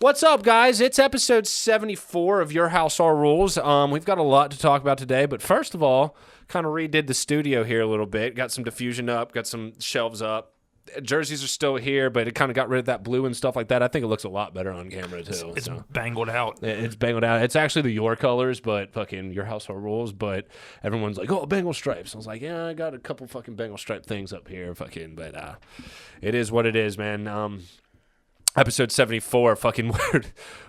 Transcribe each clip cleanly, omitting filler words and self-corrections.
What's up, guys? It's episode 74 of Your House, Our Rules. We've got a lot to talk about today, but first of all, kind of redid the studio here a little bit. Got some diffusion up, got some shelves up. Jerseys are still here, but it kind of got rid of that blue and stuff like that. I think it looks a lot better on camera, too. It's bangled out. It's bangled out. It's actually the YHOR colors, but fucking Your House, Our Rules, but everyone's like, oh, Bengal stripes. I was like, yeah, I got a couple fucking Bengal stripe things up here, fucking, but it is what it is, man. Episode 74, fucking,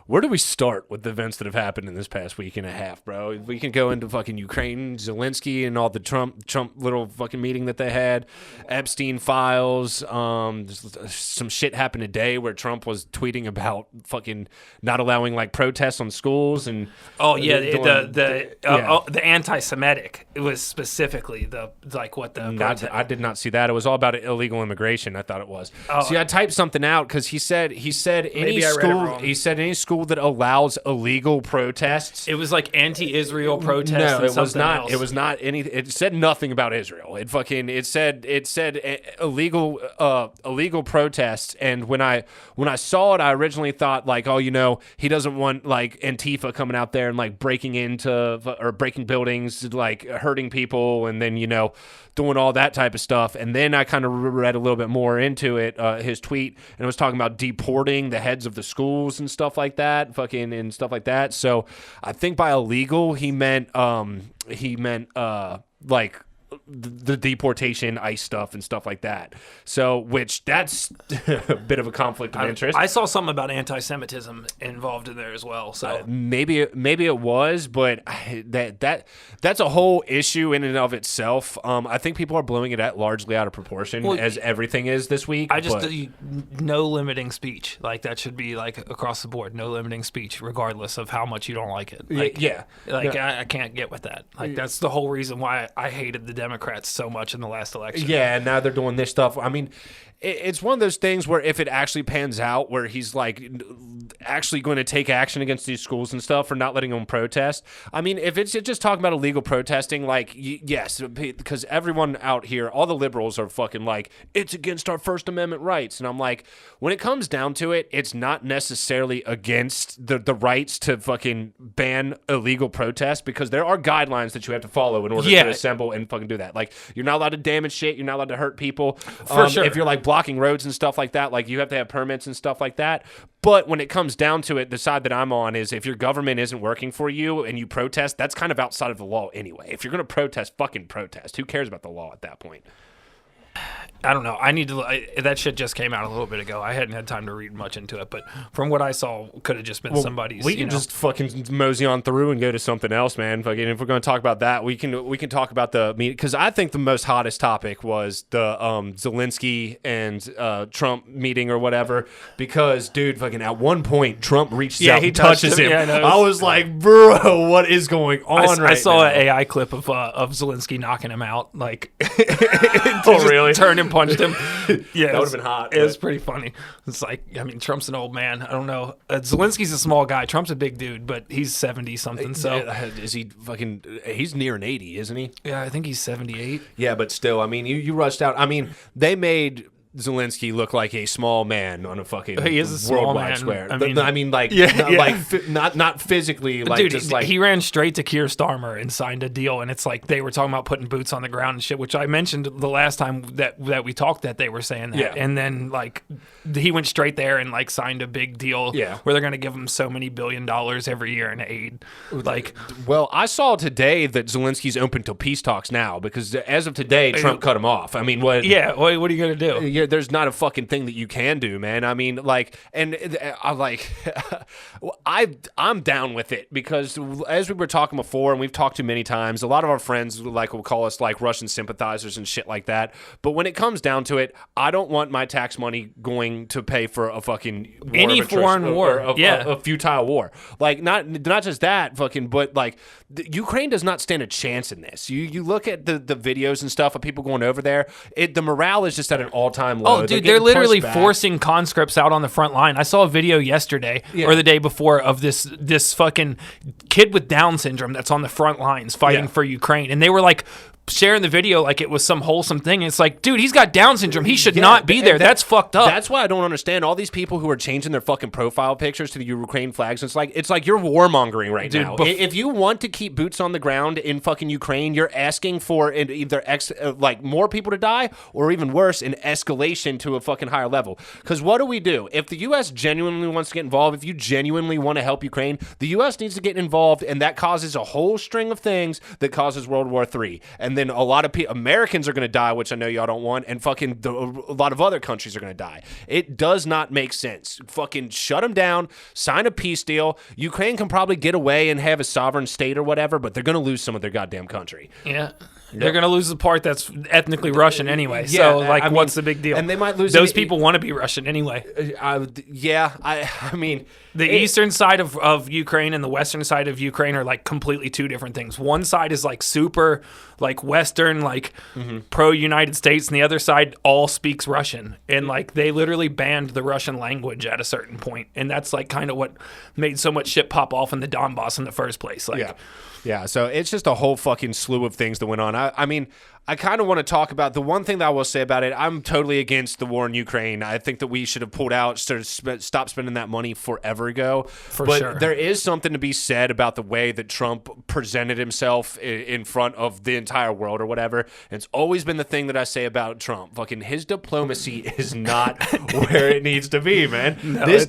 where do we start with the events that have happened in this past week and a half, bro? We can go into fucking Ukraine, Zelenskyy, and all the Trump little fucking meeting that they had, Epstein files. Some shit happened today where Trump was tweeting about fucking not allowing like protests on schools and the anti-Semitic. It was specifically I did not see that. It was all about illegal immigration. I thought it was. See, I typed something out because he said any school that allows illegal protests. It was like anti-Israel protests. No, it was not. Else. It was not any. It said nothing about Israel. It said illegal protests. And when I saw it, I originally thought like, oh, he doesn't want like Antifa coming out there and like breaking buildings, like hurting people, and then doing all that type of stuff. And then I kind of read a little bit more into it, his tweet, and it was talking about deporting the heads of the schools and stuff like that, and stuff like that. So I think by illegal, he meant like the deportation, ICE stuff, and stuff like that. So, which that's a bit of a conflict of interest. I saw something about anti-Semitism involved in there as well. So maybe it was, but that's a whole issue in and of itself. I think people are blowing it largely out of proportion, as everything is this week. No limiting speech. Like that should be like across the board. No limiting speech, regardless of how much you don't like it. I can't get with that. Like that's the whole reason why I hated the Democrats so much in the last election. Yeah, and now they're doing this stuff. I mean, it's one of those things where if it actually pans out, where he's like actually going to take action against these schools and stuff for not letting them protest. I mean, if it's just talking about illegal protesting, like, yes, because everyone out here, all the liberals are fucking like, it's against our First Amendment rights. And I'm like, when it comes down to it, it's not necessarily against the rights to fucking ban illegal protests, because there are guidelines that you have to follow in order to assemble and fucking do that. Like, you're not allowed to damage shit. You're not allowed to hurt people. For sure. If you're like blocking roads and stuff like that, like you have to have permits and stuff like that. But when it comes down to it, the side that I'm on is if your government isn't working for you and you protest, that's kind of outside of the law anyway. If you're going to protest, fucking protest. Who cares about the law at that point? I don't know. That shit just came out a little bit ago. I hadn't had time to read much into it, but from what I saw, could have just been somebody's. We can just fucking mosey on through and go to something else, man. Fucking, if we're going to talk about that, we can talk about the meeting, because I think the most hottest topic was the Zelenskyy and Trump meeting or whatever. Because, dude, fucking at one point Trump reaches out and touches him. Yeah, I was like, bro, what is going on? I saw an AI clip of Zelenskyy knocking him out, like. Oh, really? Turned and punched him. Yeah, that would have been hot. It was pretty funny. It's like, I mean, Trump's an old man. I don't know. Zelensky's a small guy. Trump's a big dude, but he's 70 something. So is he fucking? He's near an 80, isn't he? Yeah, I think he's 78. Yeah, but still, I mean, you rushed out. I mean, they made Zelenskyy look like a small man on a fucking he is a small man. Square. I mean, not physically, like, dude, just like he ran straight to Keir Starmer and signed a deal, and it's like they were talking about putting boots on the ground and shit, which I mentioned the last time that we talked that they were saying that, and then like he went straight there and like signed a big deal, where they're gonna give him so many $1 billion every year in aid. Like, well, I saw today that Zelensky's open to peace talks now, because as of today, Trump cut him off. I mean, what? Yeah, what are you gonna do? Yeah, there's not a fucking thing that you can do, man. I mean, like, and I'm like, I'm down with it, because as we were talking before, and we've talked to many times, a lot of our friends like will call us like Russian sympathizers and shit like that. But when it comes down to it, I don't want my tax money going to pay for a fucking war any foreign war, a futile war. Like, not just that, fucking, but like Ukraine does not stand a chance in this. You look at the videos and stuff of people going over there. The morale is just at an all-time low. Oh, dude, they're literally forcing conscripts out on the front line. I saw a video yesterday or the day before of this fucking kid with Down syndrome that's on the front lines fighting for Ukraine, and they were like sharing the video like it was some wholesome thing. It's like, dude, he's got Down syndrome. He should not be there. That's fucked up. That's why I don't understand all these people who are changing their fucking profile pictures to the Ukraine flags. It's like you're warmongering right now. If you want to keep boots on the ground in fucking Ukraine, you're asking for either more people to die or even worse, an escalation to a fucking higher level. Because what do? If the U.S. genuinely wants to get involved, if you genuinely want to help Ukraine, the U.S. needs to get involved, and that causes a whole string of things that causes World War III. And then a lot of Americans are going to die, which I know y'all don't want, and fucking a lot of other countries are going to die. It does not make sense. Fucking shut them down, sign a peace deal. Ukraine can probably get away and have a sovereign state or whatever, but they're going to lose some of their goddamn country. Yeah. They're going to lose the part that's ethnically Russian anyway. So, what's the big deal? And they might lose... Those people want to be Russian anyway. I mean... The eastern side of Ukraine and the western side of Ukraine are, like, completely two different things. One side is, like, super, like, Western, like, pro-United States, and the other side all speaks Russian. And, like, they literally banned the Russian language at a certain point. And that's, like, kind of what made so much shit pop off in the Donbass in the first place. Like, Yeah, so it's just a whole fucking slew of things that went on. I mean, I kind of want to talk about the one thing that I will say about it. I'm totally against the war in Ukraine. I think that we should have pulled out, stop spending that money forever ago. But sure. There is something to be said about the way that Trump presented himself in front of the entire world or whatever. And it's always been the thing that I say about Trump. Fucking his diplomacy is not where it needs to be, man. No, this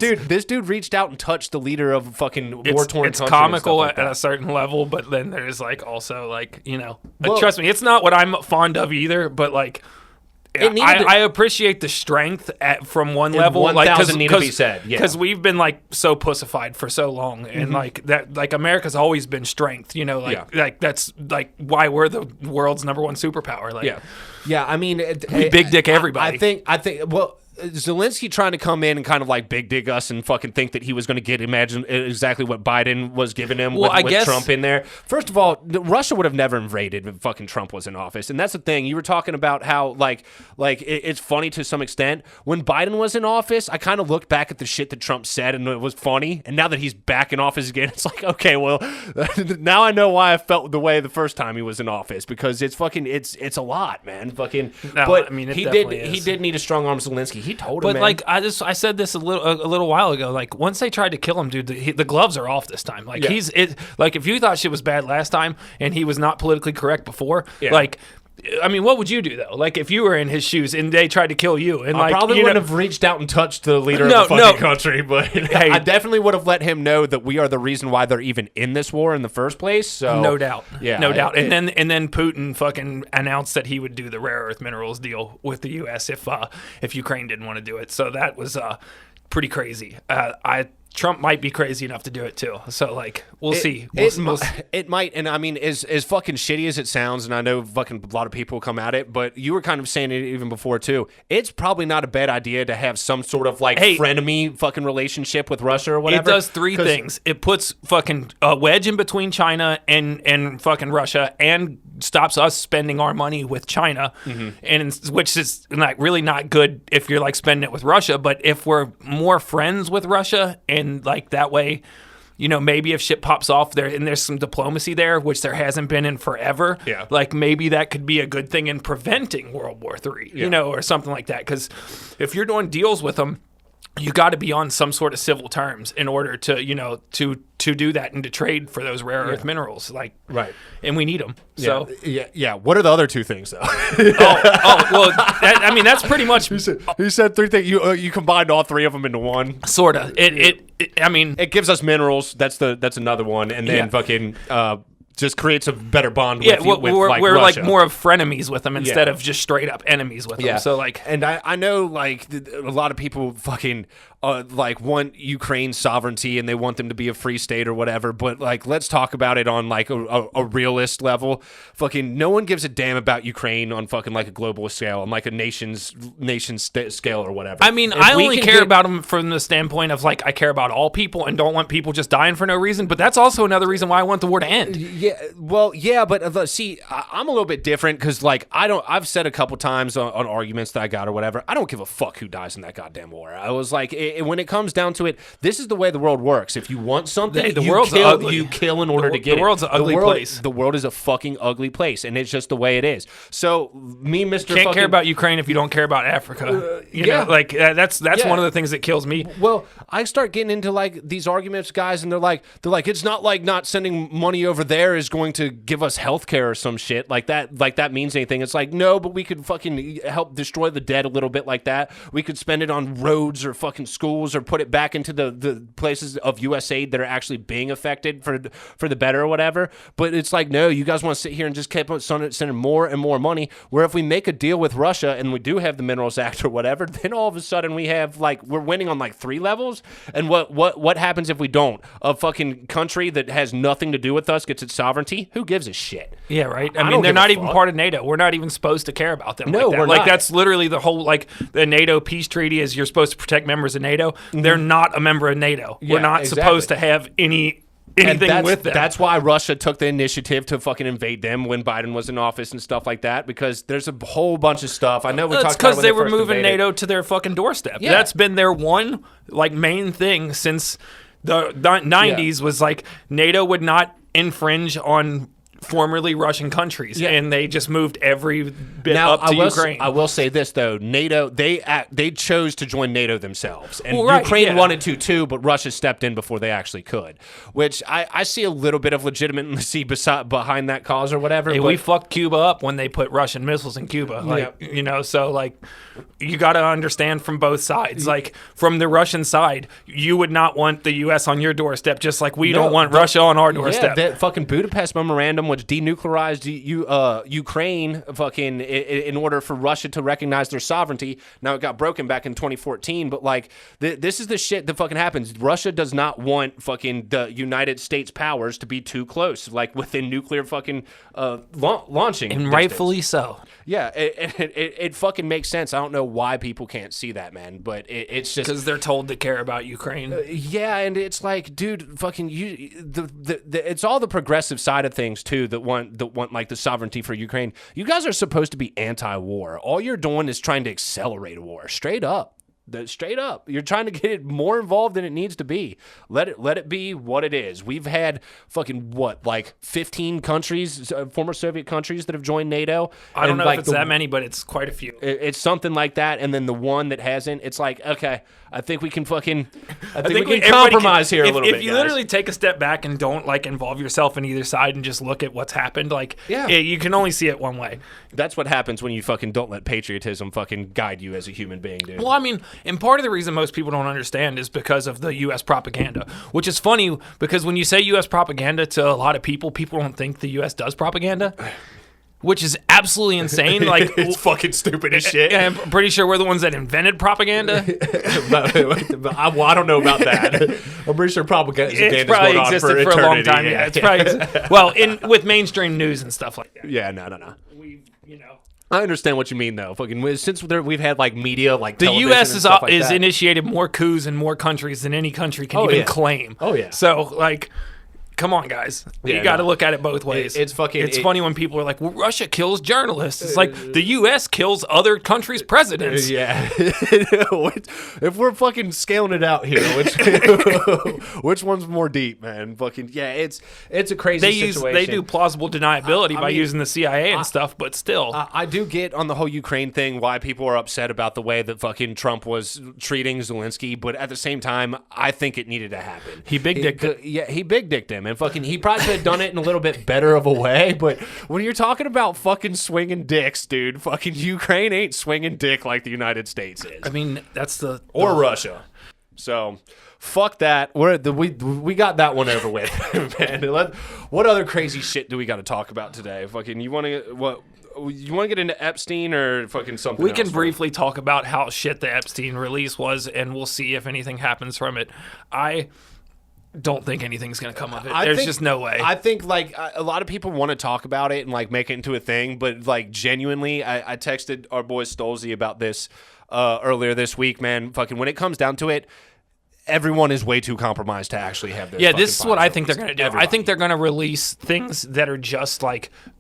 dude reached out and touched the leader of a fucking war-torn country. It's comical at a certain level, but then there's like also like, you know, trust me, it's not what I'm fond of either, but like I appreciate the strength from one level. 1,000 need to be said, because we've been like so pussified for so long, and like that, like America's always been strength. You know, like that's like why we're the world's #1 superpower. Like, I mean, we big dick everybody. I think. Well, Zelensky trying to come in and kind of like big dig us and fucking think that he was going to get exactly what Biden was giving him with Trump in there. First of all, Russia would have never invaded if fucking Trump was in office. And that's the thing. You were talking about how like it's funny to some extent. When Biden was in office, I kind of looked back at the shit that Trump said and it was funny. And now that he's back in office again, it's like, okay, well, now I know why I felt the way the first time he was in office, because it's fucking, it's a lot, man. Fucking, no, but I mean, he did need a strong arm Zelensky. He told him, but man. Like I said this a little while ago. Like once they tried to kill him, dude, the gloves are off this time. Like like if you thought shit was bad last time and he was not politically correct before, like. I mean, what would you do though? Like if you were in his shoes and they tried to kill you, and I probably wouldn't have reached out and touched the leader of the fucking country, but hey, I definitely would have let him know that we are the reason why they're even in this war in the first place. So no doubt, no doubt. And then Putin fucking announced that he would do the rare earth minerals deal with the U.S. if Ukraine didn't want to do it. So that was pretty crazy. Trump might be crazy enough to do it too. So like, we'll see. It might, and I mean, as fucking shitty as it sounds, and I know fucking a lot of people come at it, but you were kind of saying it even before too. It's probably not a bad idea to have some sort of like frenemy fucking relationship with Russia or whatever. It does three things. It puts fucking a wedge in between China and fucking Russia, and stops us spending our money with China, and which is like really not good if you're like spending it with Russia. But if we're more friends with Russia, and like that way, you know, maybe if shit pops off there and there's some diplomacy there, which there hasn't been in forever, like maybe that could be a good thing in preventing World War III, you know, or something like that. Because if you're doing deals with them, you got to be on some sort of civil terms in order to, you know, to do that and to trade for those rare earth minerals, like, and we need them. So What are the other two things though? Well, I mean, that's pretty much. He said three things. You combined all three of them into one. Sorta. I mean, it gives us minerals. That's another one, and then fucking. Just creates a better bond with we're Russia. Like more of frenemies with them instead of just straight up enemies with them. So like, and I know like a lot of people fucking like want Ukraine sovereignty and they want them to be a free state or whatever. But like, let's talk about it on like a realist level. Fucking no one gives a damn about Ukraine on fucking like a global scale, on like a nation scale or whatever. I mean, I only care about them from the standpoint of like I care about all people and don't want people just dying for no reason. But that's also another reason why I want the war to end. But see, I'm a little bit different because, like, I've said a couple times on arguments that I got or whatever, I don't give a fuck who dies in that goddamn war. I was like, when it comes down to it, this is the way the world works. If you want something, the world's ugly. You kill in order to get it. The world's an ugly place. The world is a fucking ugly place, and it's just the way it is. So me, Mr. Can't care about Ukraine if you don't care about Africa. You know, like that's one of the things that kills me. Well, I start getting into like these arguments, guys, and they're like, it's not like not sending money over there is going to give us health care or some shit like that means anything. It's like, no, but we could fucking help destroy the dead a little bit like that. We could spend it on roads or fucking schools or put it back into the places of U.S. aid that are actually being affected for the better or whatever. But it's like, no, you guys want to sit here and just keep on sending more and more money, where if we make a deal with Russia and we do have the Minerals Act or whatever, then all of a sudden we have like, we're winning on like 3 levels. And what happens if we don't? A fucking country that has nothing to do with us gets its sovereignty? Who gives a shit? Yeah, right. I mean, they're not even part of NATO. We're not even supposed to care about them. No, like that. we're like not. That's literally the whole the NATO peace treaty is you're supposed to protect members of NATO. Mm-hmm. They're not a member of NATO. Yeah, we're not supposed to have anything with them. That's why Russia took the initiative to fucking invade them when Biden was in office and stuff like that, because there's a whole bunch of stuff. I know we talked about it because when they they were first moving invaded. NATO to their fucking doorstep. Yeah. That's been their one main thing since the 90s was like NATO would not infringe on formerly Russian countries, and they just moved every bit up to Ukraine. I will say this though: NATO, they chose to join NATO themselves, and Well, right, Ukraine yeah. wanted to too, but Russia stepped in before they actually could. Which I see a little bit of legitimacy behind that cause or whatever. Hey, but we fucked Cuba up when they put Russian missiles in Cuba. You know, so you got to understand from both sides. Like from the Russian side, you would not want the U.S. on your doorstep, just like we don't want Russia on our doorstep. Yeah, that fucking Budapest Memorandum, which denuclearized Ukraine, fucking in order for Russia to recognize their sovereignty. Now it got broken back in 2014, but like this is the shit that fucking happens. Russia does not want fucking the United States powers to be too close, like within nuclear fucking launching, and distance. rightfully so. Yeah, it fucking makes sense. I don't know why people can't see that, man, but it's just because they're told to care about Ukraine. Yeah, and it's like, dude, fucking it's all the progressive side of things too that want like the sovereignty for Ukraine. You guys are supposed to be anti-war. All you're doing is trying to accelerate a war. Straight up. Straight up, you're trying to get it more involved than it needs to be. Let it be what it is. We've had fucking 15 countries, former Soviet countries that have joined NATO. I don't know if it's that many, but it's quite a few. It's something like that, and then the one that hasn't, it's like, okay, I think we can fucking, I think we can compromise here a little bit. If you guys. literally take a step back and don't involve yourself in either side and just look at what's happened, you can only see it one way. That's what happens when you fucking don't let patriotism fucking guide you as a human being, dude. Well, I mean, and part of the reason most people don't understand is because of the U.S. propaganda, which is funny because when you say U.S. propaganda to a lot of people don't think the U.S. does propaganda, which is absolutely insane. It's fucking stupid as shit. I'm pretty sure we're the ones that invented propaganda. I don't know about that. I'm pretty sure propaganda it's probably existed for a long time. Yeah, it's probably with mainstream news and stuff like that. Yeah, no. I understand what you mean, though. Fucking since we've had media, the U.S. is initiated more coups in more countries than any country can even claim. Oh yeah. So come on, guys. You got to look at it both ways. It's funny when people are like, well, Russia kills journalists. It's like the U.S. kills other countries' presidents. Yeah. If we're fucking scaling it out here, which one's more deep, man? Fucking yeah, it's a crazy situation. They do plausible deniability by using the CIA and stuff, but still. I do get on the whole Ukraine thing why people are upset about the way that fucking Trump was treating Zelenskyy, but at the same time, I think it needed to happen. He big-dicked he big-dicked him. And fucking, he probably could have done it in a little bit better of a way, but when you're talking about fucking swinging dicks, dude, fucking Ukraine ain't swinging dick like the United States is. I mean, that's or Russia. So, fuck that. We got that one over with, man. What other crazy shit do we got to talk about today? Fucking, you want to get into Epstein or fucking something We else, can briefly talk about how shit the Epstein release was, and we'll see if anything happens from it. I don't think anything's going to come of it. There's just no way. I think a lot of people want to talk about it and make it into a thing, but genuinely, I texted our boy Stolzy about this earlier this week, man. Fucking when it comes down to it, everyone is way too compromised to actually have this. Yeah, this is what I think they're going to do. Everybody. I think they're going to release things that are just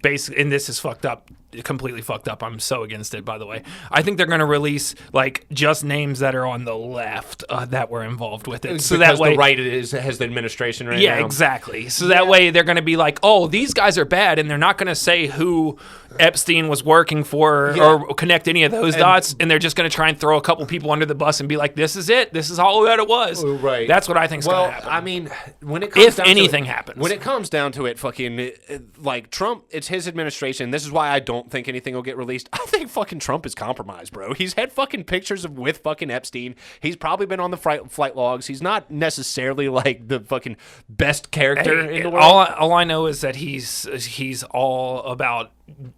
basic, and this is fucked up. completely fucked up. I'm so against it, by the way. I think they're going to release like just names that are on the left that were involved with it. So because that way the right has the administration right now. Yeah, exactly. So that way they're going to be like, oh, these guys are bad, and they're not going to say who Epstein was working for or connect any of those dots, and they're just going to try and throw a couple people under the bus and be like, this is it. This is all that it was. Right. That's what I think is going to happen. I mean, when it comes if down anything to it, happens. When it comes down to it, fucking, like, Trump, it's his administration. This is why I don't think anything will get released. I think fucking Trump is compromised, bro. He's had fucking pictures with fucking Epstein. He's probably been on the flight logs. He's not necessarily, like, the fucking best character in the world. All I know is that he's all about,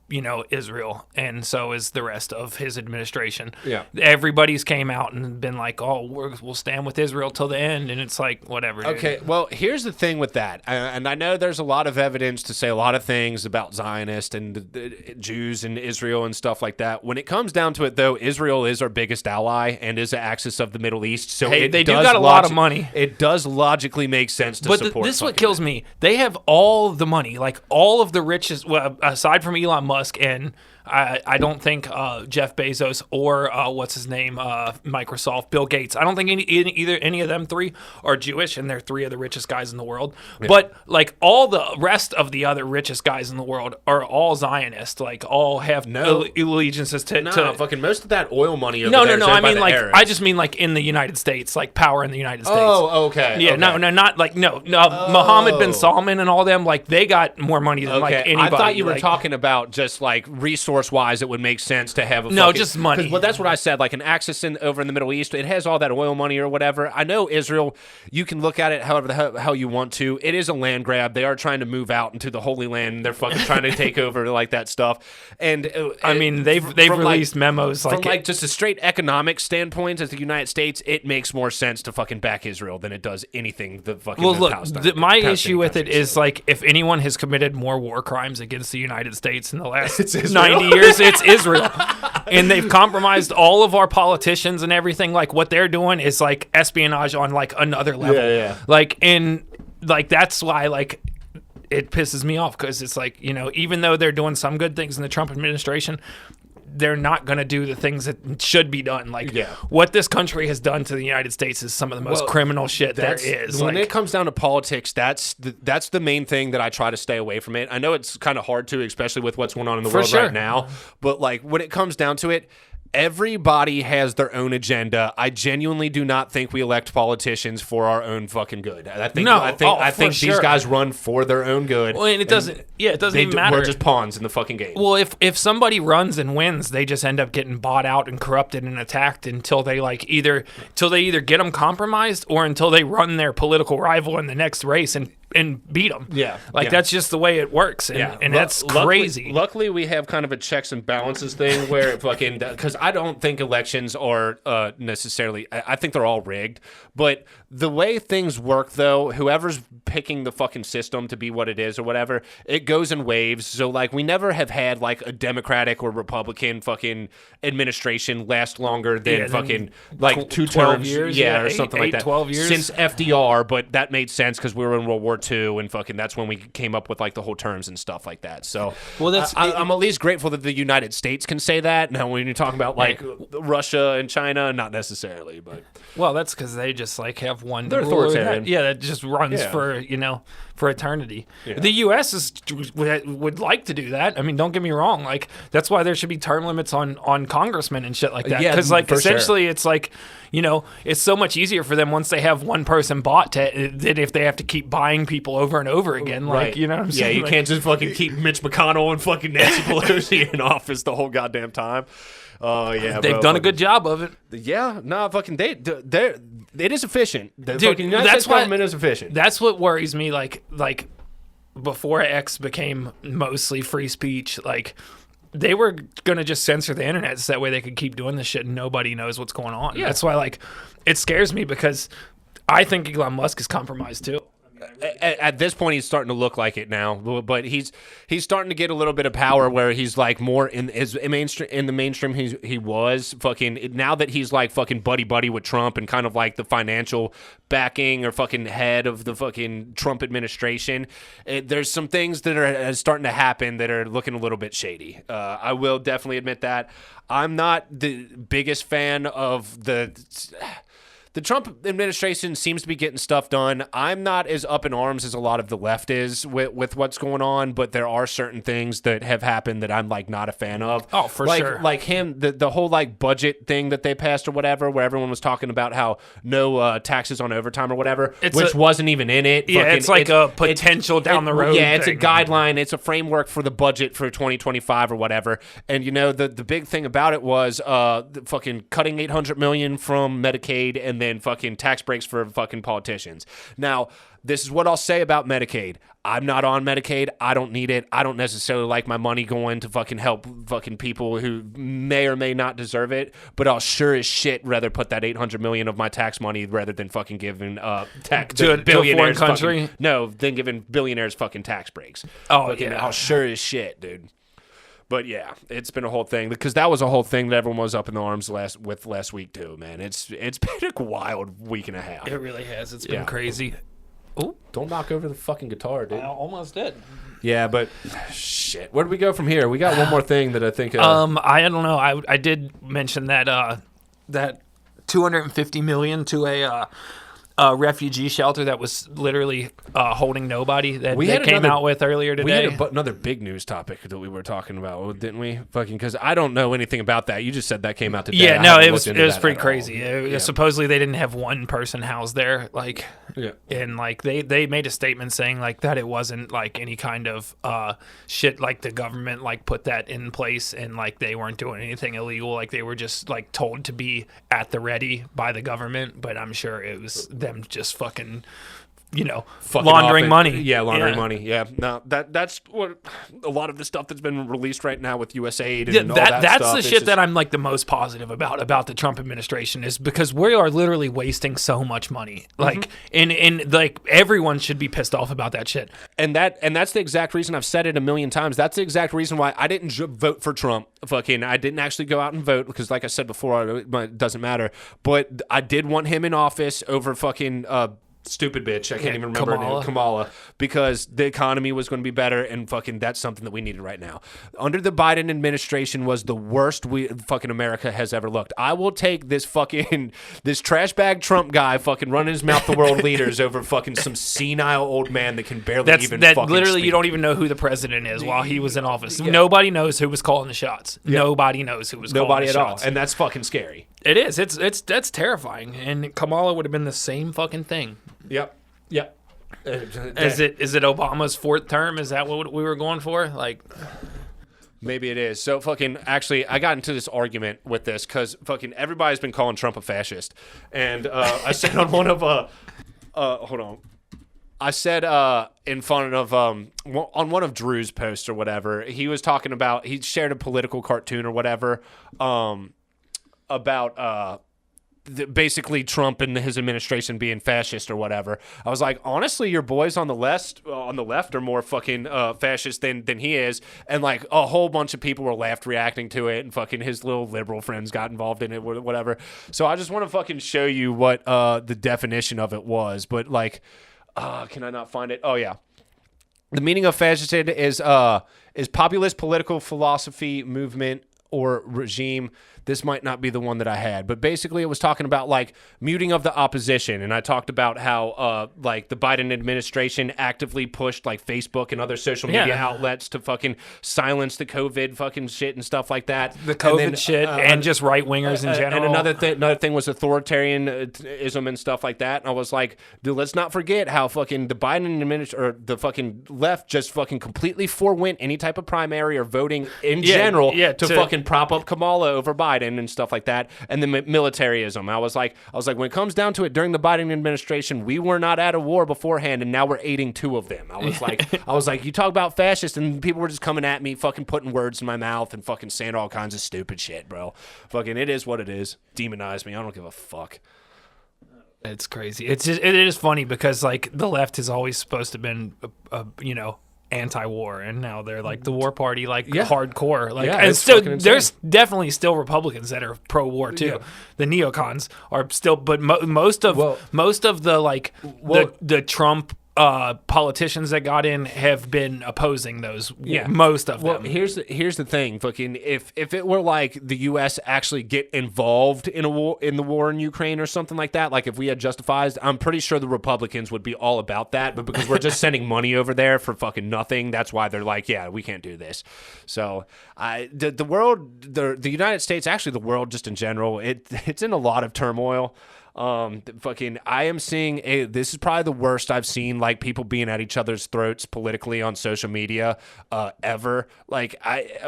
you know, Israel, and so is the rest of his administration. Yeah. Everybody's came out and been like, oh, we'll stand with Israel till the end, and it's like, whatever. Okay, well, here's the thing with that, and I know there's a lot of evidence to say a lot of things about Zionists and the Jews and Israel and stuff like that. When it comes down to it, though, Israel is our biggest ally and is the axis of the Middle East, so they do got a lot of money. It does logically make sense to support. But this is what kills me. They have all the money, like all of the richest, well, aside from Elon Musk, and I don't think Jeff Bezos or what's his name, Microsoft, Bill Gates. I don't think any of them three are Jewish, and they're three of the richest guys in the world. Yeah. But like all the rest of the other richest guys in the world are all Zionist. Like all have allegiances to fucking most of that oil money. Over no. I mean like Arabs. I just mean like in the United States, like power in the United States. Oh, okay. Yeah, okay. no, not like Mohammed bin Salman and all them. Like they got more money than like anybody. I thought you were talking about just like resource-wise, it would make sense to have just money. Well, that's what I said. Like an axis over in the Middle East, it has all that oil money or whatever. I know Israel. You can look at it however the hell you want to. It is a land grab. They are trying to move out into the Holy Land. They're fucking trying to take over like that stuff. And I mean, they've released memos from like just a straight economic standpoint as the United States. It makes more sense to fucking back Israel than it does anything the fucking. Well, look, my issue with it is like if anyone has committed more war crimes against the United States in the last 90 years, it's Israel. And they've compromised all of our politicians and everything. Like what they're doing is like espionage on like another level. Yeah. Like that's why like it pisses me off, because it's like, you know, even though they're doing some good things in the Trump administration, they're not going to do the things that should be done. Like what this country has done to the United States is some of the most criminal shit there is. When it comes down to politics, that's the main thing that I try to stay away from it. I know it's kind of hard to, especially with what's going on in the world right now. But like when it comes down to it, everybody has their own agenda. I genuinely do not think we elect politicians for our own fucking good. I think these guys run for their own good. Well, and it doesn't even matter. We're just pawns in the fucking game. Well, if somebody runs and wins, they just end up getting bought out and corrupted and attacked until they either get them compromised or until they run their political rival in the next race and beat them. That's just the way it works, and that's crazy. Luckily, we have kind of a checks and balances thing where it fucking, because I don't think elections are necessarily, I think they're all rigged, but the way things work, though, whoever's picking the fucking system to be what it is or whatever, it goes in waves. So like we never have had like a Democratic or Republican fucking administration last longer than fucking like 2 terms, years, or something like that, 12 years since FDR. But that made sense because we were in World War II, and fucking that's when we came up with like the whole terms and stuff like that. So I'm at least grateful that the United States can say that. Now when you're talking about like Russia and China, not necessarily, but that's because they just like have one. They're authoritarian. That just runs for eternity. The U.S. would like to do that. I mean, don't get me wrong. Like that's why there should be term limits on congressmen and shit like that. Because like essentially, it's like, you know, it's so much easier for them once they have one person bought than if they have to keep buying people over and over again. Like, you know what I'm saying? Yeah, you can't just fucking keep Mitch McConnell and fucking Nancy Pelosi in office the whole goddamn time. Oh yeah, they've done a good job of it. Yeah, no, fucking it is efficient. The Dude, fucking United States government is efficient. That's what worries me. Like before X became mostly free speech, like they were gonna just censor the internet so that way they could keep doing this shit and nobody knows what's going on. Yeah. That's why like it scares me, because I think Elon Musk is compromised too. At this point, he's starting to look like it now, but he's starting to get a little bit of power where he's like more in the mainstream. He was fucking now that he's like fucking buddy with Trump and kind of like the financial backing or fucking head of the fucking Trump administration. There's some things that are starting to happen that are looking a little bit shady. I will definitely admit that. I'm not the biggest fan of the Trump administration seems to be getting stuff done. I'm not as up in arms as a lot of the left is with what's going on, but there are certain things that have happened that I'm like not a fan of. Oh, for sure. Like him, the whole like budget thing that they passed or whatever, where everyone was talking about how no taxes on overtime or whatever, which wasn't even in it. Yeah, it's like a potential down the road. Yeah, it's a guideline. It's a framework for the budget for 2025 or whatever. And you know, the big thing about it was the fucking cutting $800 million from Medicaid and then fucking tax breaks for fucking politicians. Now, this is what I'll say about Medicaid. I'm not on Medicaid. I don't need it. I don't necessarily like my money going to fucking help fucking people who may or may not deserve it, but I'll sure as shit rather put that $800 million of my tax money rather than fucking giving to a foreign country. Than giving billionaires fucking tax breaks. Oh, fucking, yeah. I'll sure as shit, dude. But yeah, it's been a whole thing because that was a whole thing that everyone was up in the arms last week too, man. It's been a wild week and a half. It really has. It's been crazy. Oh, don't knock over the fucking guitar, dude. I almost did. Yeah, but shit. Where do we go from here? We got one more thing that I think. I don't know. I did mention that that $250 million to a refugee shelter that was literally holding nobody that came out with earlier today. We had another big news topic that we were talking about, didn't we? Fucking because I don't know anything about that. You just said that came out today. Yeah, no, it was pretty crazy. Supposedly they didn't have one person housed there, like, and like they made a statement saying like that it wasn't like any kind of shit like the government like put that in place and like they weren't doing anything illegal, like they were just like told to be at the ready by the government, but I'm sure it was them just fucking laundering money. Yeah, laundering money. Yeah, no, that's what a lot of the stuff that's been released right now with USAID and all that that's stuff. The shit that I'm like the most positive about the Trump administration is because we are literally wasting so much money. Like, and like everyone should be pissed off about that shit. And that's the exact reason I've said it a million times. That's the exact reason why I didn't vote for Trump. Fucking, I didn't actually go out and vote because, like I said before, it doesn't matter. But I did want him in office over fucking. Stupid bitch. I can't even remember her name. Kamala. Because the economy was going to be better and fucking that's something that we needed right now. Under the Biden administration was the worst fucking America has ever looked. I will take this trash bag Trump guy fucking running his mouth to world leaders over fucking some senile old man that can barely fucking literally speak. You don't even know who the president is while he was in office. Yeah. Nobody knows who was calling the shots. Yeah. Nobody knows who was calling the shots. Nobody at all. And that's fucking scary. It is. That's terrifying. And Kamala would have been the same fucking thing. Yep. Is it Obama's fourth term? Is that what we were going for? Like, maybe it is. So fucking actually, I got into this argument with this because fucking everybody's been calling Trump a fascist, and I said on one of hold on. I said in front of on one of Drew's posts or whatever, he was talking about he shared a political cartoon or whatever about basically Trump and his administration being fascist or whatever. I was like, honestly, your boys on the left are more fucking fascist than he is, and like a whole bunch of people were reacting to it, and fucking his little liberal friends got involved in it, whatever. So I just want to fucking show you what the definition of it was, but like, can I not find it? Oh yeah. The meaning of fascist is populist political philosophy, movement, or regime. This might not be the one that I had, but basically it was talking about like muting of the opposition, and I talked about how like the Biden administration actively pushed like Facebook and other social media outlets to fucking silence the COVID fucking shit and stuff like that. The COVID shit and just right wingers in general. And another thing was authoritarianism and stuff like that. And I was like, dude, let's not forget how fucking the Biden administration or the fucking left just fucking completely forewent any type of primary or voting in general to fucking prop up Kamala over Biden and stuff like that, and then militarism. I was like, when it comes down to it, during the Biden administration, we were not at a war beforehand, and now we're aiding two of them. I was like, you talk about fascist, and people were just coming at me, fucking putting words in my mouth, and fucking saying all kinds of stupid shit, bro. Fucking, it is what it is. Demonize me. I don't give a fuck. It's crazy. It is funny because like the left has always supposed to have been anti-war, and now they're like the war party, like hardcore, like, and still there's definitely still Republicans that are pro-war too. Yeah. The neocons are still, but most of the like the Trump politicians that got in have been opposing those. Yeah, most of them. Well, here's the thing, fucking if it were like the U.S. actually get involved in the war in Ukraine or something like that, like if we had justified, I'm pretty sure the Republicans would be all about that. But because we're just sending money over there for fucking nothing, that's why they're like, yeah, we can't do this. So the world, the United States, actually the world just in general, it's in a lot of turmoil. I am seeing this is probably the worst I've seen, like people being at each other's throats politically on social media, ever. Like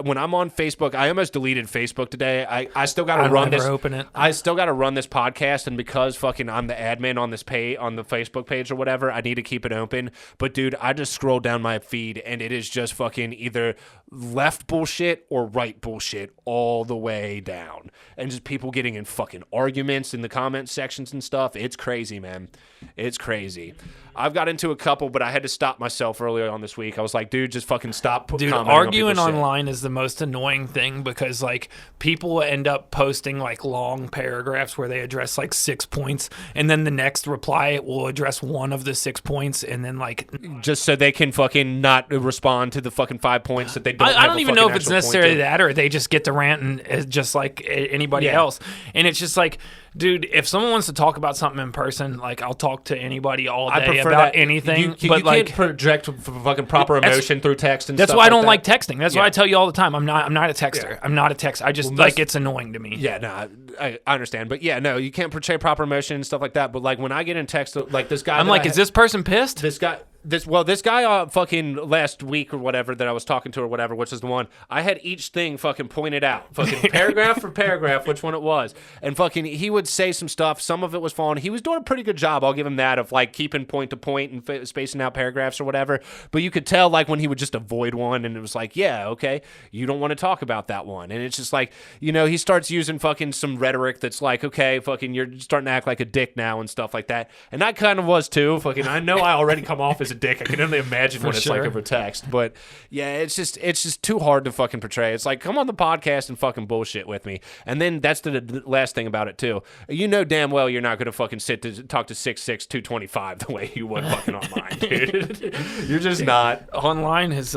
when I'm on Facebook, I almost deleted Facebook today. I still got to run this. Open it. I still got to run this podcast, and because fucking I'm the admin on this on the Facebook page or whatever, I need to keep it open. But dude, I just scroll down my feed, and it is just fucking either left bullshit or right bullshit all the way down, and just people getting in fucking arguments in the comment section and stuff. It's crazy, man. It's crazy. I've got into a couple, but I had to stop myself earlier on this week. I was like, dude, just fucking stop. Dude, arguing online is the most annoying thing because like people end up posting like long paragraphs where they address like 6 points, and then the next reply will address one of the 6 points, and then like just so they can fucking not respond to the fucking 5 points that they don't. I don't even know if it's necessarily that, or they just get to rant and just like anybody else, and it's just like, dude, if someone wants to talk about something in person, like I'll talk to anybody all day about anything. You like, can't project fucking proper emotion through text and that's stuff. That's why I don't like texting. That's why I tell you all the time. I'm not a texter. I'm not a text. I just it's annoying to me. Yeah, no, I understand, but yeah, no, you can't portray proper emotion and stuff like that. But like when I get in text, like this guy, I'm like, is this person pissed? This guy. This guy fucking last week or whatever that I was talking to or whatever, which is the one, I had each thing fucking pointed out, fucking paragraph for paragraph, which one it was, and fucking he would say some stuff, some of it was falling. He was doing a pretty good job, I'll give him that, of like keeping point to point and spacing out paragraphs or whatever, but you could tell like when he would just avoid one, and it was like, yeah, okay, you don't want to talk about that one, and it's just like, he starts using fucking some rhetoric that's like, okay, fucking you're starting to act like a dick now and stuff like that, and I kind of was too, fucking, I know I already come off as a dick. I can only imagine what it's like over text. But yeah, it's just too hard to fucking portray. It's like, come on the podcast and fucking bullshit with me. And then that's the last thing about it too. You know damn well you're not gonna fucking sit to talk to 6'6", 225 the way you would fucking online, dude. You're just not. Online has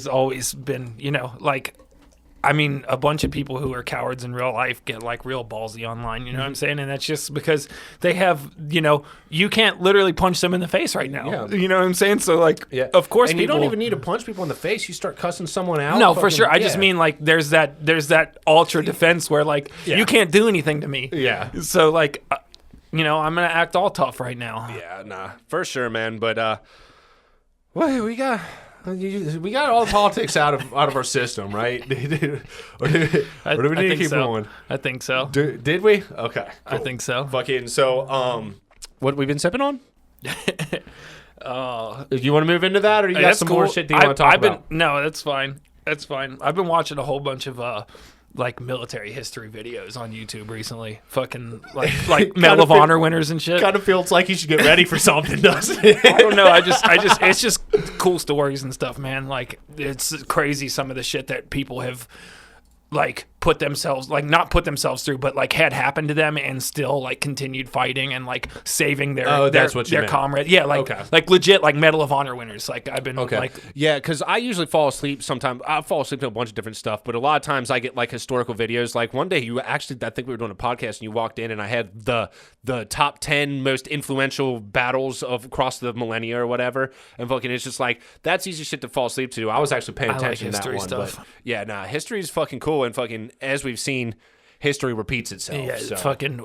always been, like, I mean, a bunch of people who are cowards in real life get like real ballsy online, you know what I'm saying? And that's just because they have, you can't literally punch them in the face right now. Yeah. You know what I'm saying? So like, of course, and you don't even need to punch people in the face. You start cussing someone out. No, for sure. I just mean like there's that ultra defense where like you can't do anything to me. Yeah. So like, I'm going to act all tough right now. Yeah, nah, for sure, man. But we got all the politics out of our system, right? or do we need to keep going? I think so. Did we? Okay, cool. I think so. Fucking so, what we've been sipping on? You want to move into that, or you got some more shit that you want to talk about? No, that's fine. That's fine. I've been watching a whole bunch of like military history videos on YouTube recently. Fucking like Medal of Honor winners and shit. Kind of feels like you should get ready for something, doesn't it? I don't know. I just it's just cool stories and stuff, man. Like it's crazy some of the shit that people have like not put themselves through, but like had happened to them and still like continued fighting and like saving their comrades. Yeah, like legit like Medal of Honor winners. Like I've been like because I usually fall asleep sometimes. I fall asleep to a bunch of different stuff, but a lot of times I get like historical videos. Like one day I think we were doing a podcast and you walked in and I had the top 10 most influential battles of across the millennia or whatever, and fucking it's just like that's easy shit to fall asleep to. I was actually paying attention to that one, stuff. But yeah, nah, history is fucking cool and fucking. As we've seen, history repeats itself. Yeah, so. Fucking.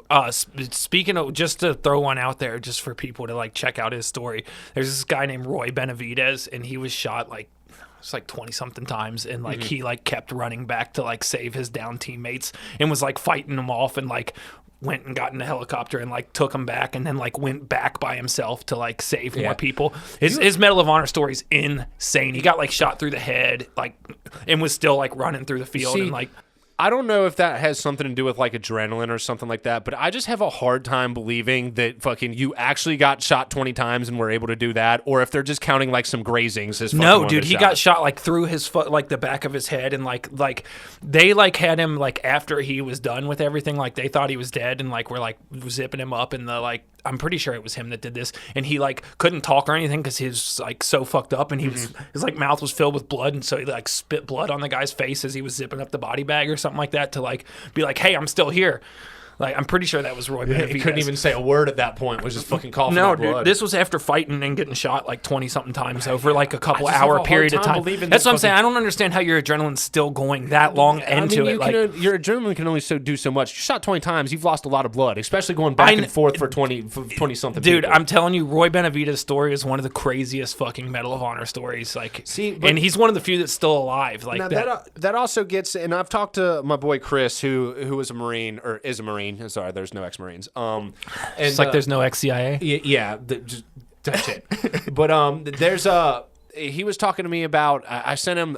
Speaking of, just to throw one out there, just for people to like check out his story. There's this guy named Roy Benavidez, and he was shot like 20 something times, and like he like kept running back to like save his down teammates, and was like fighting them off, and like went and got in a helicopter and like took him back, and then like went back by himself to like save more people. His Medal of Honor story is insane. He got like shot through the head, like, and was still like running through the field and like. I don't know if that has something to do with like adrenaline or something like that, but I just have a hard time believing that fucking you actually got shot 20 times and were able to do that, or if they're just counting like some grazings as fucking No, one dude, of the he shots. got shot like through his foot, like the back of his head, and like they like had him like after he was done with everything, like they thought he was dead, and like were like zipping him up, and the like I'm pretty sure it was him that did this, and he like couldn't talk or anything because he was like so fucked up, and he was his like mouth was filled with blood, and so he like spit blood on the guy's face as he was zipping up the body bag or something like that to like be like, hey, I'm still here. Like, I'm pretty sure that was Roy Benavidez. He couldn't even say a word at that point. Was just fucking coughing No, up dude, blood. this was after fighting and getting shot like 20-something times over like a couple I just have a hour hard period of time time. believing That's that what I'm saying. fucking- I don't understand how your adrenaline's still going that long into it. Like, your adrenaline can only do so much. You shot 20 times, you've lost a lot of blood, especially going back and forth for 20-something dude, people. I'm telling you, Roy Benavidez' story is one of the craziest fucking Medal of Honor stories. Like, See, and he's one of the few that's still alive. Like now that also gets, and I've talked to my boy Chris, who was a Marine, or is a Marine. Sorry, there's no ex-Marines. It's like there's no ex-CIA. Yeah, just that's it. But he was talking to me about. I sent him.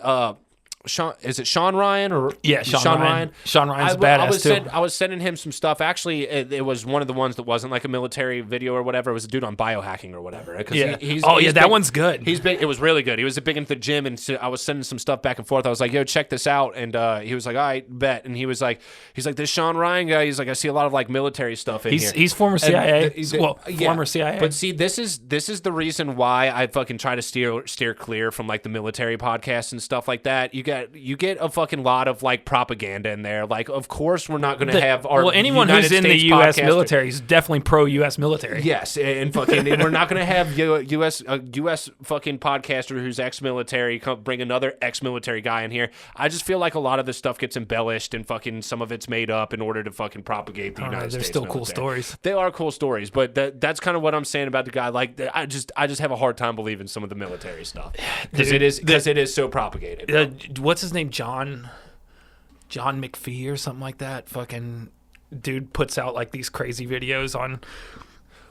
Sean, is it Sean Ryan or Sean Ryan? Sean Ryan's badass too. I was sending him some stuff. Actually, it was one of the ones that wasn't like a military video or whatever. It was a dude on biohacking or whatever. Yeah. He's that big, one's good. He's big. It was really good. He was big into the gym, and so I was sending some stuff back and forth. I was like, "Yo, check this out," and he was like, "All right, bet." And he's like, "This Sean Ryan guy." He's like, "I see a lot of like military stuff in here." He's former CIA. Yeah. Former CIA. But see, this is the reason why I fucking try to steer clear from like the military podcasts and stuff like that. You get a fucking lot of like propaganda in there. Like, of course, we're not going to have our anyone United who's in States the U.S. podcaster. military is definitely pro-U.S. military. Yes, and fucking, and we're not going to have U.S. fucking podcaster who's ex-military come bring another ex-military guy in here. I just feel like a lot of this stuff gets embellished and fucking some of it's made up in order to fucking propagate the United States. They're still military. cool stories. They are cool stories, but that's kind of what I'm saying about the guy. Like, I just have a hard time believing some of the military stuff because it is so propagated. What's his name? John McPhee or something like that. Fucking dude puts out like these crazy videos on.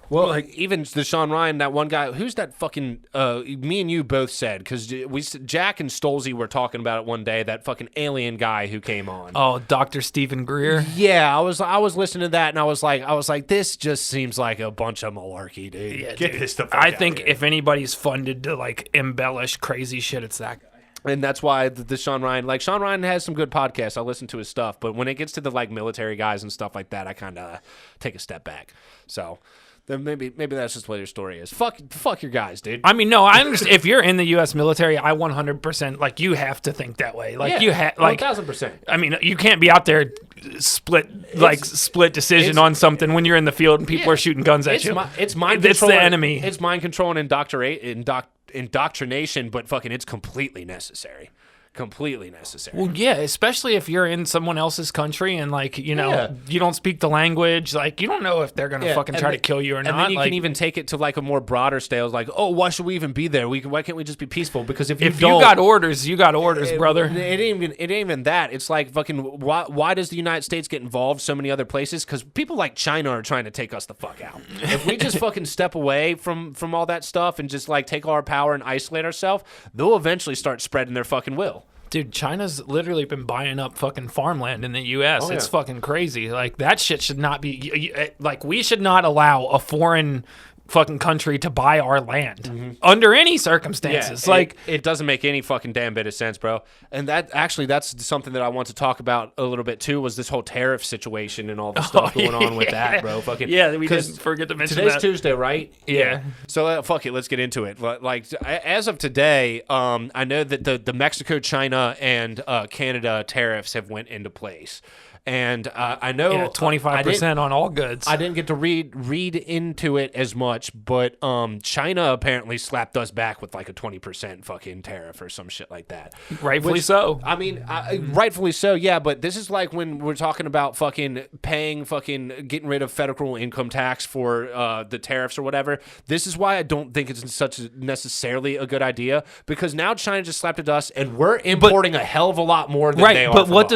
Well, like even the Sean Ryan, that one guy, who's that fucking? Me and you both said because Jack and Stolze were talking about it one day. That fucking alien guy who came on. Oh, Dr. Stephen Greer. Yeah, I was listening to that and I was like, this just seems like a bunch of malarkey, dude. Yeah, Get dude. this stuff. I think if anybody's funded to like embellish crazy shit, it's that guy. And that's why the Sean Ryan has some good podcasts. I listen to his stuff, but when it gets to the like military guys and stuff like that, I kind of take a step back. So then maybe that's just what your story is. Fuck your guys, dude. I mean, no, I understand. If you're in the U.S. military, I 100% like you have to think that way. Like you have like 1,000%. I mean, you can't be out there split decision on something when you're in the field and people are shooting guns at you. It's mind It's control. the enemy. It's mind control and indoctrination, but fucking it's completely necessary. Completely necessary. Well, yeah, especially if you're in someone else's country and like you don't speak the language, like you don't know if they're gonna fucking try to kill you or not. And then you can even take it to like a more broader scale, like, oh, why should we even be there? Why can't we just be peaceful? Because if you got orders, you got orders, brother. It ain't even that. It's like fucking why does the United States get involved so many other places? Because people like China are trying to take us the fuck out. If we just fucking step away from all that stuff and just like take all our power and isolate ourselves, they'll eventually start spreading their fucking will. Dude, China's literally been buying up fucking farmland in the U.S. Oh, It's yeah. fucking crazy. Like, that shit should not be... Like, we should not allow a foreign fucking country to buy our land under any circumstances. Yeah, like, it doesn't make any fucking damn bit of sense, bro. And that's something that I want to talk about a little bit, too, was this whole tariff situation and all the stuff going on with that, bro. Fucking, yeah, we didn't forget to mention today's that. Tuesday, right? Yeah. So fuck it, let's get into it. Like as of today, I know that the Mexico, China, and Canada tariffs have went into place, and I know 25% on all goods. I didn't get to read into it as much, but China apparently slapped us back with like a 20% fucking tariff or some shit like that. Rightfully so. I mean, rightfully so, yeah. But this is like when we're talking about fucking getting rid of federal income tax for the tariffs or whatever. This is why I don't think it's necessarily a good idea, because now China just slapped at us, and we're importing a hell of a lot more than they are. But what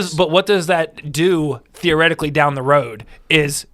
does that do theoretically down the road? Is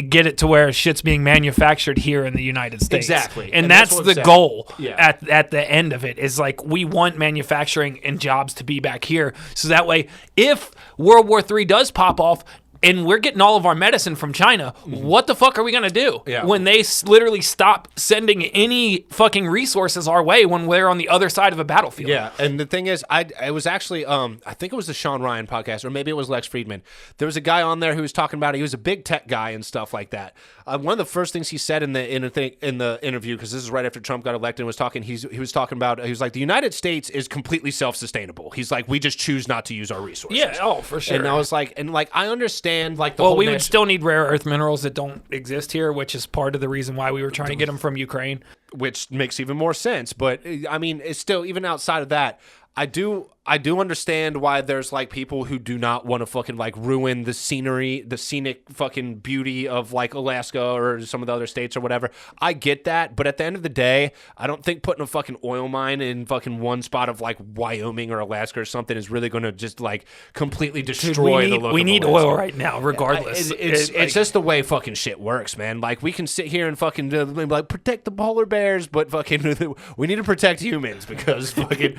get it to where shit's being manufactured here in the United United States. Exactly. And that's what I'm the saying. goal Yeah. at the end of it is like we want manufacturing and jobs to be back here. So that way, if World War III does pop off, and we're getting all of our medicine from China, what the fuck are we going to do when they literally stop sending any fucking resources our way when we're on the other side of a battlefield? Yeah, and the thing is, I was actually, I think it was the Sean Ryan podcast, or maybe it was Lex Friedman. There was a guy on there who was talking about it. He was a big tech guy and stuff like that. One of the first things he said in the interview, because this is right after Trump got elected, and was talking. He was talking about. He was like, the United States is completely self-sustainable. He's like, we just choose not to use our resources. Yeah, oh, for sure. And I was like, I understand like the well, whole we would still need rare earth minerals that don't exist here, which is part of the reason why we were trying to get them from Ukraine. Which makes even more sense. But I mean, it's still, even outside of that, I do understand why there's like people who do not want to fucking like ruin the scenery, the scenic fucking beauty of like Alaska or some of the other states or whatever. I get that, but at the end of the day, I don't think putting a fucking oil mine in fucking one spot of like Wyoming or Alaska or something is really going to just like completely destroy the look. We of need Alaska. oil right now, regardless. It's just the way fucking shit works, man. Like we can sit here and fucking like protect the polar bears, but fucking we need to protect humans because fucking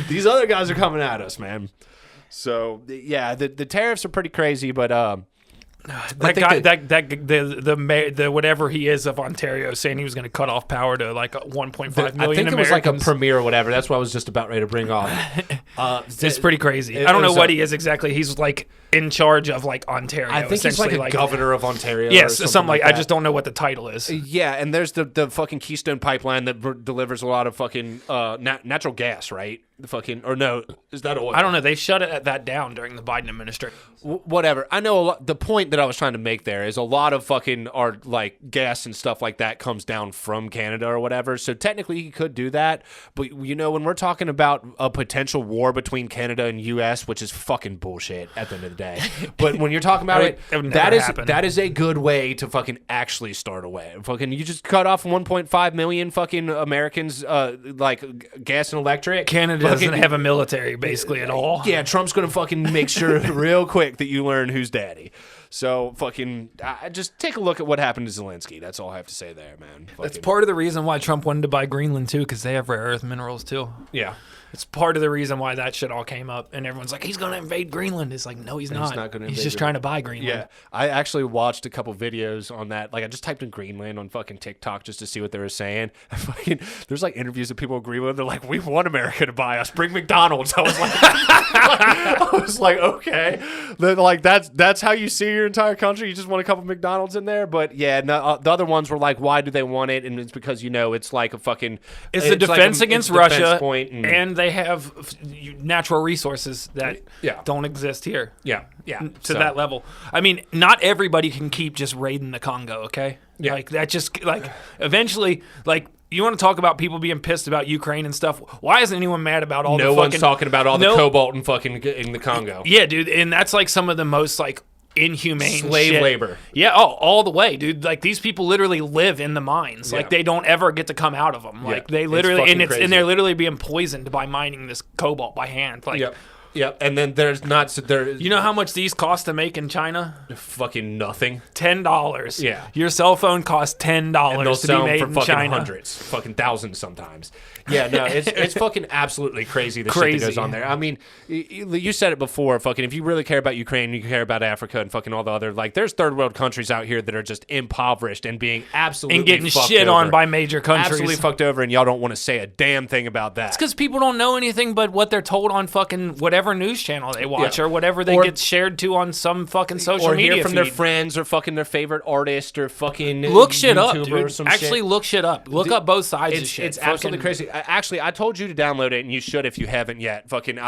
these other guys are coming at us, man. So yeah, the tariffs are pretty crazy, but that guy, the whatever he is of Ontario, saying he was going to cut off power to like 1.5 million. I think it was like a Americans. premier or whatever. That's what I was just about ready to bring off. It's pretty crazy. I don't know what he is exactly. He's like in charge of like Ontario. I think he's like a governor of Ontario. Yes, or something like that. I just don't know what the title is. Yeah, and there's the fucking Keystone Pipeline that delivers a lot of fucking natural gas, right? The fucking, or no, is that oil? I don't know. They shut that down during the Biden administration. Whatever. I know a lot, the point that I was trying to make there is a lot of fucking our like gas and stuff like that comes down from Canada or whatever. So technically he could do that, but you know when we're talking about a potential war between Canada and U.S., which is fucking bullshit at the end of the day. But when you're talking about it, that is a good way to fucking actually start a way. Fucking you just cut off 1.5 million fucking Americans like gas and electric. Canada doesn't have a military basically at all. Yeah, Trump's gonna fucking make sure real quick that you learn who's daddy. So fucking just take a look at what happened to Zelenskyy. That's all I have to say there, man. That's part of the reason why Trump wanted to buy Greenland too, because they have rare earth minerals too. Yeah. It's part of the reason why that shit all came up, and everyone's like, "He's going to invade Greenland." It's like, no, he's not. He's not going to. He's just trying to buy Greenland. Yeah, I actually watched a couple videos on that. Like, I just typed in Greenland on fucking TikTok just to see what they were saying. There's like interviews that people agree with. They're like, "We want America to buy us. Bring McDonald's." I was like, okay, like that's how you see your entire country. You just want a couple McDonald's in there. But yeah, no, the other ones were like, why do they want it? And it's because it's like a fucking. It's a defense against Russia, point and they have natural resources that don't exist here. Yeah. To that level. I mean, not everybody can keep just raiding the Congo, okay? Yeah. Like, that just, like, eventually, like, you want to talk about people being pissed about Ukraine and stuff. Why isn't anyone mad about all the fucking... No one's talking about all the cobalt and fucking in the Congo. Yeah, dude, and that's, like, some of the most, like, inhumane slave shit. labor. Yeah, all the way, dude. Like, these people literally live in the mines. Like, they don't ever get to come out of them. Like, they literally... And they're literally being poisoned by mining this cobalt by hand. Like... Yep, and then there's not there. You know how much these cost to make in China? Fucking nothing. $10. Yeah, your cell phone costs $10 to be made in China. Hundreds, fucking thousands sometimes. Yeah, no, it's fucking absolutely crazy the shit that goes on there. I mean, you said it before. Fucking, if you really care about Ukraine, you care about Africa and fucking all the other there's third world countries out here that are just impoverished and being absolutely and getting shit on by major countries, absolutely fucked over, and y'all don't want to say a damn thing about that. It's because people don't know anything but what they're told on fucking whatever news channel they watch or whatever they get shared to on some fucking social media or hear from feed. their friends or fucking their favorite artist or fucking look shit YouTuber up, dude. Or some Actually, shit. Look shit up. Look up both sides of shit. It's absolutely crazy. Actually, I told you to download it, and you should if you haven't yet. Fucking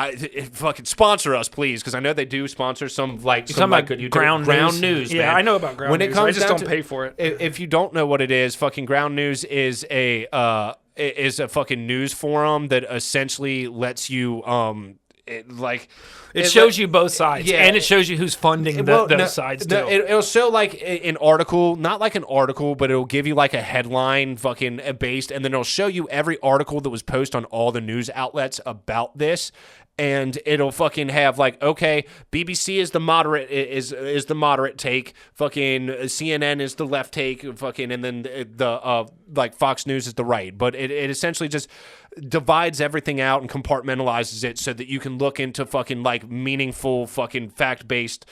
sponsor us, please, because I know they do sponsor some like good YouTube ground news. Yeah, man. I know about ground when news. It comes I just down don't pay for it. If you don't know what it is, fucking ground news is a fucking news forum that essentially lets you it shows you both sides, and it shows you who's funding those sides too. It'll show like an article, not like an article, but it'll give you like a headline fucking based, and then it'll show you every article that was posted on all the news outlets about this. and it'll fucking have like, okay, BBC is the moderate is the moderate take, fucking CNN is the left take, fucking, and then the like Fox News is the right. But it essentially just divides everything out and compartmentalizes it so that you can look into fucking like meaningful fucking fact-based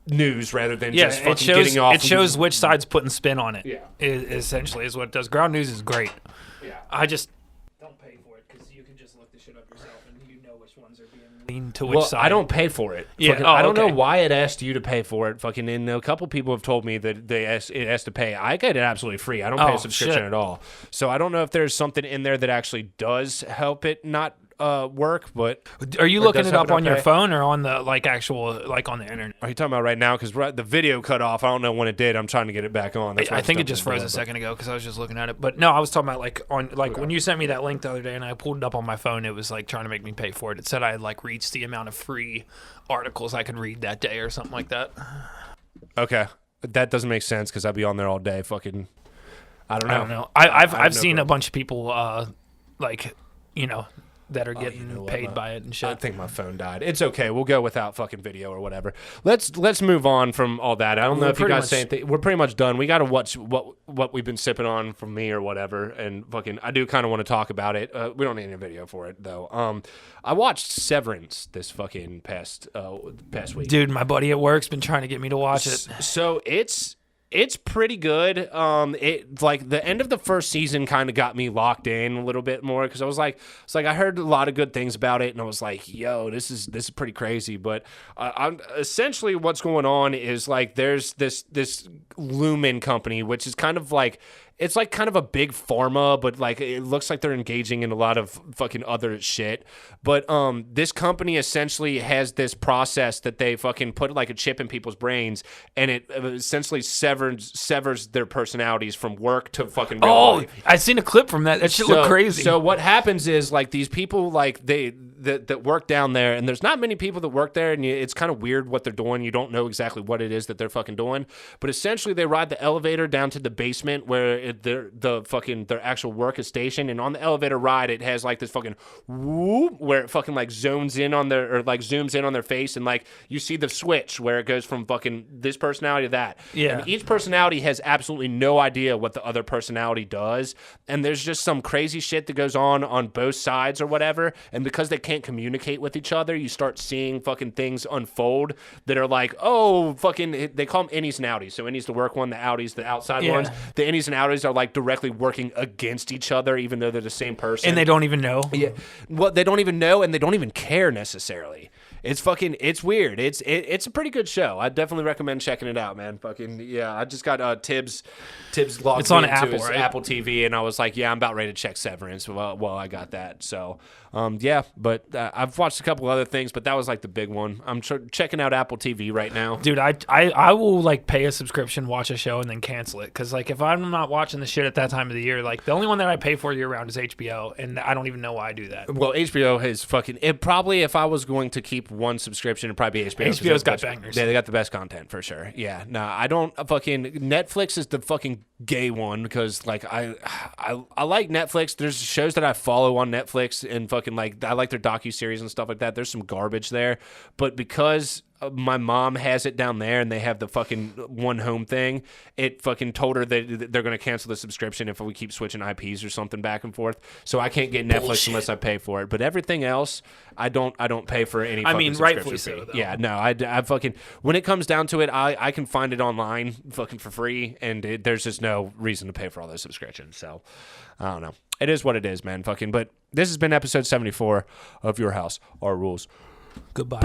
news rather than just fucking getting off. It shows which side's putting spin on it. Yeah, essentially is what it does. Ground news is great. Yeah, I just don't pay for it because you can just look the shit up yourself and you know which ones are being leaned to which side. I don't pay for it. Yeah, fucking, I don't know why it asked you to pay for it. Fucking, and a couple people have told me that it has to pay. I get it absolutely free. I don't pay a subscription at all. So I don't know if there's something in there that actually does help it not work, but are you looking it up on your phone or on the like actual like on the internet? Are you talking about right now? Because the video cut off. I don't know when it did. I'm trying to get it back on. I think it just froze a second ago because I was just looking at it. But no, I was talking about like on like when you sent me that link the other day and I pulled it up on my phone. It was like trying to make me pay for it. It said I had like reached the amount of free articles I could read that day or something like that. Okay, that doesn't make sense because I'd be on there all day. Fucking, I don't know. I've seen a bunch of people like that are getting paid by it and shit. I think my phone died. It's okay. We'll go without fucking video or whatever. Let's move on from all that. I don't know if you guys say anything. We're pretty much done. We got to watch what we've been sipping on from me or whatever. And fucking, I do kind of want to talk about it. We don't need any video for it though. I watched Severance this fucking past week. Dude, my buddy at work's been trying to get me to watch it. So it's pretty good. It like the end of the first season kind of got me locked in a little bit more because I was like, I heard a lot of good things about it, and I was like, yo, this is pretty crazy. But I'm essentially what's going on is like there's this Lumen company, which is kind of like. It's like kind of a big pharma, but like it looks like they're engaging in a lot of fucking other shit. But this company essentially has this process that they fucking put like a chip in people's brains, and it essentially severs their personalities from work to fucking real life. I seen a clip from that. That shit looked crazy. So what happens is like these people like that work down there, and there's not many people that work there, and it's kind of weird what they're doing. You don't know exactly what it is that they're fucking doing, but essentially they ride the elevator down to the basement where their actual work is stationed, and on the elevator ride it has like this fucking whoop where it fucking like zooms in on their face, and like you see the switch where it goes from fucking this personality to that. Yeah. And each personality has absolutely no idea what the other personality does, and there's just some crazy shit that goes on both sides or whatever, and because they can't communicate with each other, you start seeing fucking things unfold that are like, oh, fucking, they call them innies and outies. So innies the work one, the outies the outside ones. The innies and outies are like directly working against each other, even though they're the same person. And they don't even know. Yeah. Well, they don't even know, and they don't even care necessarily. It's weird. It's a pretty good show. I definitely recommend checking it out, man. Fucking yeah. I just got Tibbs logged it's on into Apple, his right? Apple TV, and I was like, yeah, I'm about ready to check Severance. Well, I got that. So yeah, but I've watched a couple other things, but that was like the big one. I'm checking out Apple TV right now. Dude, I will like pay a subscription, watch a show, and then cancel it. Because like if I'm not watching the shit at that time of the year, like the only one that I pay for year round is HBO, and I don't even know why I do that. Well, HBO has fucking it. Probably if I was going to keep one subscription, it'd probably be HBO. HBO's got bangers. Yeah, they got the best content for sure. Yeah, no, I don't fucking Netflix is the fucking gay one because like I like Netflix. There's shows that I follow on Netflix and fucking like I like their docuseries and stuff like that. There's some garbage there, but because my mom has it down there and they have the fucking one home thing, it fucking told her that they're going to cancel the subscription if we keep switching IPs or something back and forth. So I can't get Netflix unless I pay for it. But everything else, I don't pay for any fucking subscription rightfully fee. so, though. Yeah, no, I fucking, when it comes down to it, I can find it online fucking for free, and there's just no reason to pay for all those subscriptions. So I don't know. It is what it is, man. Fucking, but this has been episode 74 of Your House, Our Rules. Goodbye.